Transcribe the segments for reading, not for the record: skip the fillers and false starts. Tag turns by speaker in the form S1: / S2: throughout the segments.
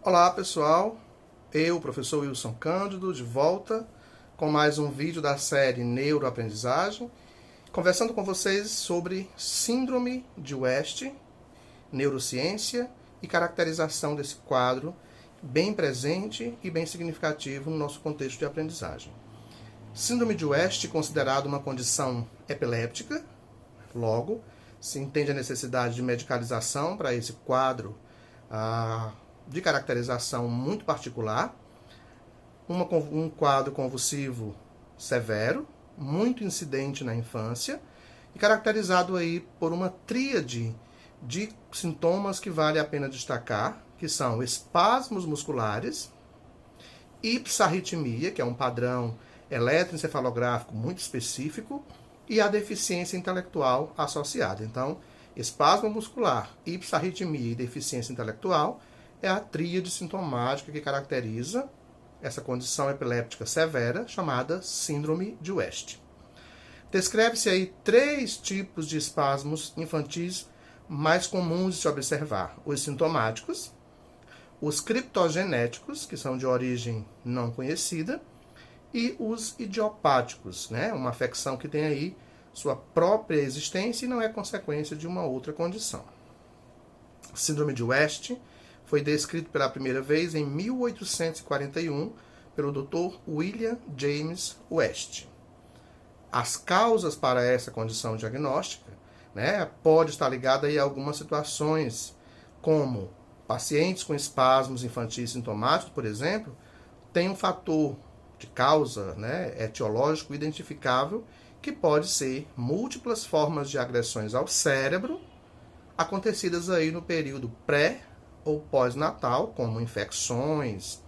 S1: Olá pessoal, eu, professor Wilson Cândido, de volta com mais um vídeo da série Neuroaprendizagem, conversando com vocês sobre Síndrome de West, neurociência e caracterização desse quadro bem presente e bem significativo no nosso contexto de aprendizagem. Síndrome de West é considerada uma condição epiléptica, logo, se entende a necessidade de medicalização para esse quadro de caracterização muito particular, um quadro convulsivo severo, muito incidente na infância, e caracterizado aí por uma tríade de sintomas que vale a pena destacar, que são espasmos musculares, ipsarritmia, que é um padrão eletroencefalográfico muito específico, e a deficiência intelectual associada. Então, espasmo muscular, ipsarritmia e deficiência intelectual é a tríade sintomática que caracteriza essa condição epiléptica severa chamada Síndrome de West. Descreve-se aí 3 tipos de espasmos infantis mais comuns de se observar: os sintomáticos, os criptogenéticos, que são de origem não conhecida, e os idiopáticos, né? Uma afecção que tem aí sua própria existência e não é consequência de uma outra condição. Síndrome de West foi descrito pela primeira vez em 1841 pelo Dr. William James West. As causas para essa condição diagnóstica, né, pode estar ligada aí a algumas situações, como pacientes com espasmos infantis sintomáticos, por exemplo, tem um fator de causa, né, etiológico identificável, que pode ser múltiplas formas de agressões ao cérebro, acontecidas aí no período pré ou pós-natal, como infecções,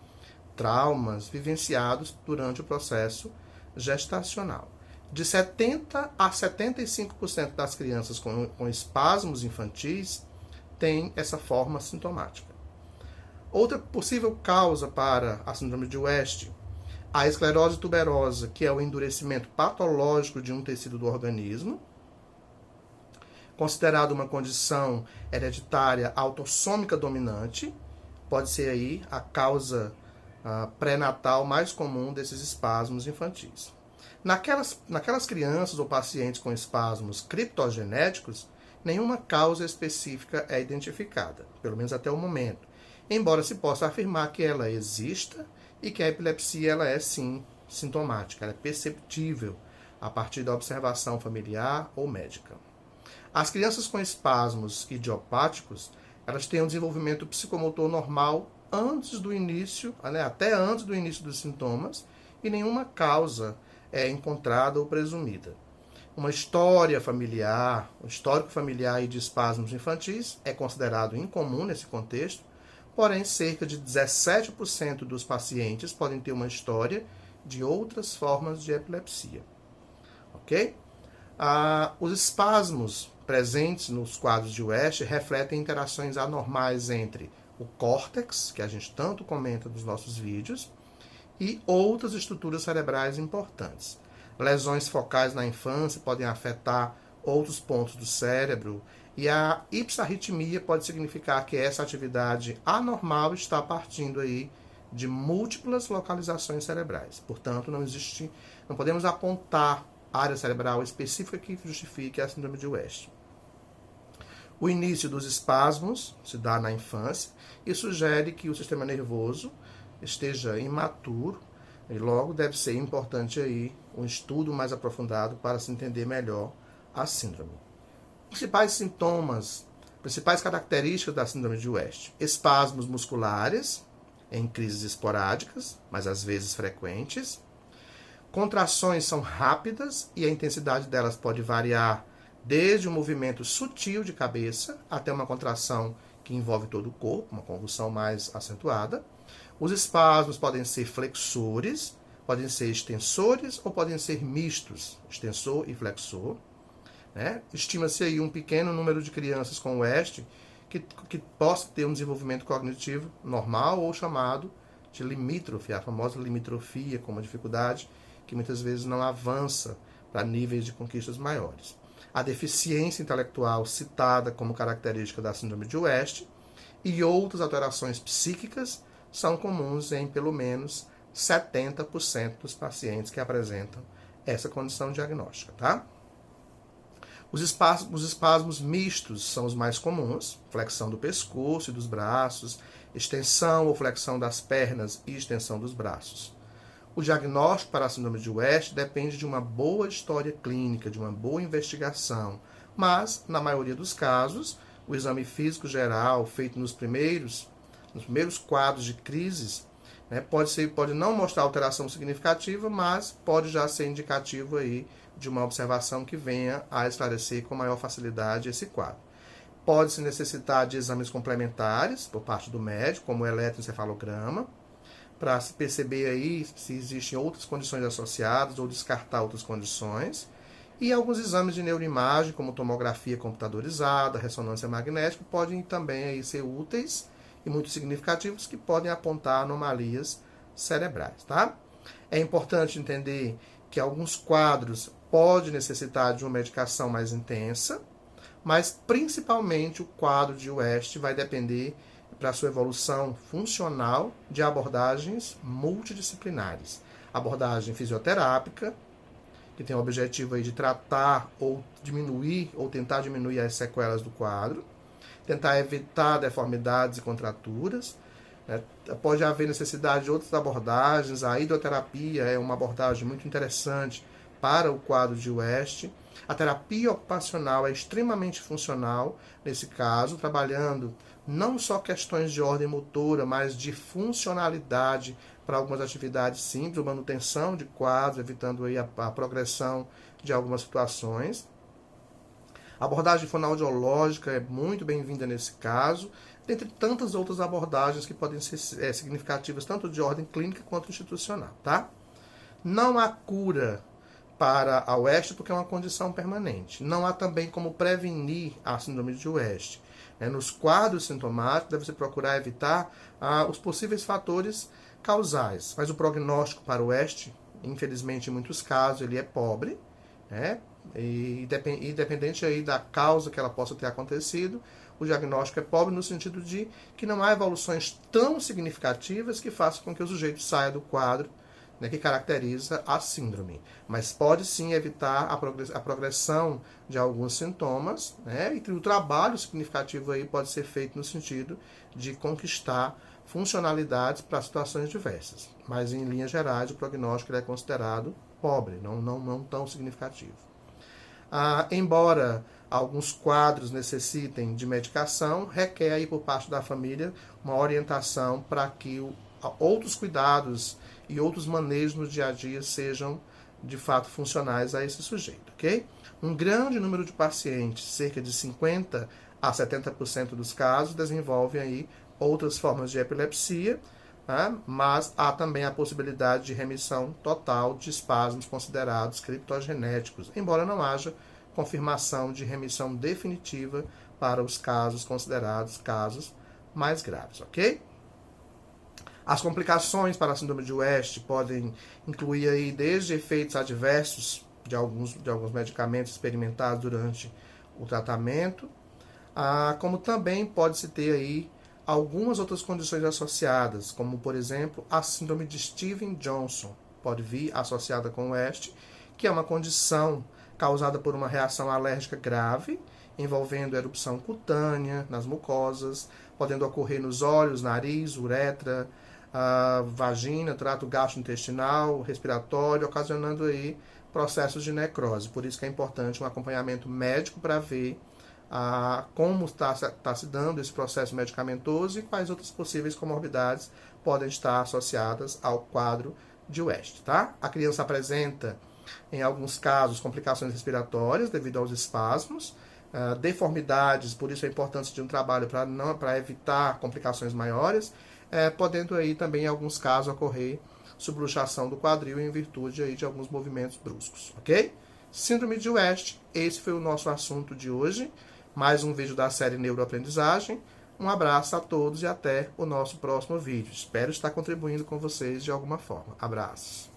S1: traumas vivenciados durante o processo gestacional. De 70% a 75% das crianças com espasmos infantis têm essa forma sintomática. Outra possível causa para a síndrome de West, a esclerose tuberosa, que é o endurecimento patológico de um tecido do organismo, considerado uma condição hereditária autossômica dominante, pode ser aí a causa pré-natal mais comum desses espasmos infantis. Naquelas crianças ou pacientes com espasmos criptogenéticos, nenhuma causa específica é identificada, pelo menos até o momento, embora se possa afirmar que ela exista e que a epilepsia ela é sim sintomática, ela é perceptível a partir da observação familiar ou médica. As crianças com espasmos idiopáticos, elas têm um desenvolvimento psicomotor normal antes do início, né, até antes do início dos sintomas, e nenhuma causa é encontrada ou presumida. Uma história familiar, um histórico familiar de espasmos infantis é considerado incomum nesse contexto, porém cerca de 17% dos pacientes podem ter uma história de outras formas de epilepsia. Ok? Os espasmos presentes nos quadros de West refletem interações anormais entre o córtex, que a gente tanto comenta nos nossos vídeos, e outras estruturas cerebrais importantes. Lesões focais na infância podem afetar outros pontos do cérebro, e a ipsarritmia pode significar que essa atividade anormal está partindo aí de múltiplas localizações cerebrais. Portanto, não podemos apontar área cerebral específica que justifique a síndrome de West. O início dos espasmos se dá na infância e sugere que o sistema nervoso esteja imaturo e logo deve ser importante aí um estudo mais aprofundado para se entender melhor a síndrome. Principais sintomas, principais características da síndrome de West: espasmos musculares em crises esporádicas, mas às vezes frequentes. Contrações são rápidas e a intensidade delas pode variar desde um movimento sutil de cabeça até uma contração que envolve todo o corpo, uma convulsão mais acentuada. Os espasmos podem ser flexores, podem ser extensores ou podem ser mistos, extensor e flexor. Né? Estima-se aí um pequeno número de crianças com West que possa ter um desenvolvimento cognitivo normal ou chamado de limítrofe, a famosa limitrofia, com uma dificuldade que muitas vezes não avança para níveis de conquistas maiores. A deficiência intelectual citada como característica da síndrome de West e outras alterações psíquicas são comuns em pelo menos 70% dos pacientes que apresentam essa condição diagnóstica, tá? Os espasmos mistos são os mais comuns, flexão do pescoço e dos braços, extensão ou flexão das pernas e extensão dos braços. O diagnóstico para a síndrome de West depende de uma boa história clínica, de uma boa investigação, mas, na maioria dos casos, o exame físico geral, feito nos primeiros quadros de crises, né, pode não mostrar alteração significativa, mas pode já ser indicativo aí de uma observação que venha a esclarecer com maior facilidade esse quadro. Pode-se necessitar de exames complementares por parte do médico, como o eletroencefalograma, para se perceber aí se existem outras condições associadas ou descartar outras condições. E alguns exames de neuroimagem, como tomografia computadorizada, ressonância magnética, podem também aí ser úteis e muito significativos, que podem apontar anomalias cerebrais, tá? É importante entender que alguns quadros podem necessitar de uma medicação mais intensa, mas principalmente o quadro de West vai depender, para sua evolução funcional, de abordagens multidisciplinares. Abordagem fisioterápica, que tem o objetivo aí de tratar ou diminuir, ou tentar diminuir as sequelas do quadro, tentar evitar deformidades e contraturas. Né? Pode haver necessidade de outras abordagens. A hidroterapia é uma abordagem muito interessante para o quadro de West. A terapia ocupacional é extremamente funcional nesse caso, trabalhando não só questões de ordem motora, mas de funcionalidade para algumas atividades simples, manutenção de quadros, evitando aí a progressão de algumas situações. A abordagem fonoaudiológica é muito bem-vinda nesse caso, dentre tantas outras abordagens que podem ser significativas, tanto de ordem clínica quanto institucional, tá? Não há cura para a West porque é uma condição permanente. Não há também como prevenir a síndrome de West. Nos quadros sintomáticos, deve-se procurar evitar os possíveis fatores causais. Mas o prognóstico para o West, infelizmente, em muitos casos, ele é pobre, né? E independente aí da causa que ela possa ter acontecido, o diagnóstico é pobre no sentido de que não há evoluções tão significativas que façam com que o sujeito saia do quadro, né, que caracteriza a síndrome. Mas pode sim evitar a progressão de alguns sintomas, né, e o trabalho significativo aí pode ser feito no sentido de conquistar funcionalidades para situações diversas. Mas em linhas gerais o prognóstico ele é considerado pobre, não tão significativo. Embora alguns quadros necessitem de medicação, requer aí por parte da família uma orientação para que outros cuidados e outros manejos no dia a dia sejam de fato funcionais a esse sujeito, ok? Um grande número de pacientes, cerca de 50 a 70% dos casos, desenvolvem aí outras formas de epilepsia, né? Mas há também a possibilidade de remissão total de espasmos considerados criptogenéticos, embora não haja confirmação de remissão definitiva para os casos considerados casos mais graves, ok? As complicações para a síndrome de West podem incluir aí desde efeitos adversos de alguns medicamentos experimentados durante o tratamento, como também pode-se ter aí algumas outras condições associadas, como por exemplo a síndrome de Stevens-Johnson, pode vir associada com West, que é uma condição causada por uma reação alérgica grave, envolvendo erupção cutânea nas mucosas, podendo ocorrer nos olhos, nariz, uretra, vagina, trato gastrointestinal, respiratório, ocasionando aí processos de necrose. Por isso que é importante um acompanhamento médico para ver como está se dando esse processo medicamentoso e quais outras possíveis comorbidades podem estar associadas ao quadro de West, tá? A criança apresenta, em alguns casos, complicações respiratórias devido aos espasmos, deformidades, por isso a importância de um trabalho para evitar complicações maiores, podendo aí também, em alguns casos, ocorrer subluxação do quadril em virtude aí de alguns movimentos bruscos, ok? Síndrome de West, esse foi o nosso assunto de hoje. Mais um vídeo da série Neuroaprendizagem. Um abraço a todos e até o nosso próximo vídeo. Espero estar contribuindo com vocês de alguma forma. Abraços.